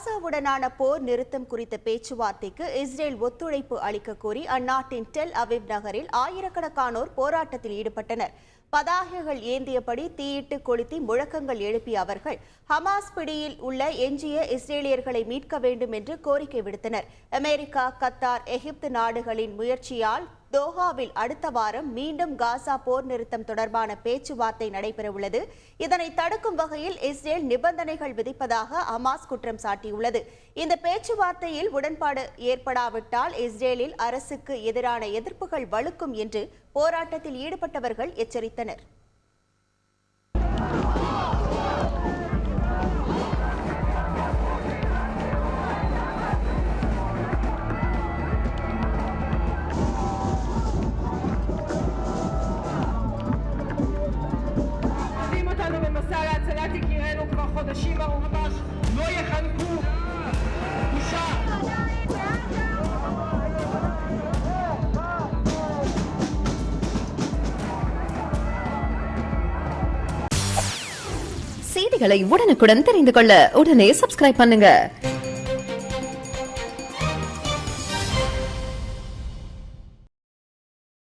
காசாவுடனான போர் நிறுத்தம் குறித்த பேச்சுவார்த்தைக்கு இஸ்ரேல் ஒத்துழைப்பு அளிக்க கோரி அந்நாட்டின் டெல் அவிவ் நகரில் ஆயிரக்கணக்கானோர் போராட்டத்தில் ஈடுபட்டனர். பதாகைகள் ஏந்தியபடி தீயிட்டு கொளுத்தி முழக்கங்கள் எழுப்பிய அவர்கள் ஹமாஸ் பிடியில் உள்ள எஞ்சிய இஸ்ரேலியர்களை மீட்க வேண்டும் என்று கோரிக்கை விடுத்தனர். அமெரிக்கா, கத்தார், எகிப்து நாடுகளின் முயற்சியால் தோஹாவில் அடுத்த வாரம் மீண்டும் காசா போர் நிறுத்தம் தொடர்பான பேச்சுவார்த்தை நடைபெறவுள்ளது. இதனை தடுக்கும் வகையில் இஸ்ரேல் நிபந்தனைகள் விதிப்பதாக ஹமாஸ் குற்றம் சாட்டியுள்ளது. இந்த பேச்சுவார்த்தையில் உடன்பாடு ஏற்படாவிட்டால் இஸ்ரேலில் அரசுக்கு எதிரான எதிர்ப்புகள் வலுக்கும் என்று போராட்டத்தில் ஈடுபட்டவர்கள் எச்சரித்தனர். חודשים ממש לא יחנקו בושה. செய்திகளை உடனுக்குடன் தெரிந்து கொள்ள உடனே சப்ஸ்கிரைப் பண்ணுங்க.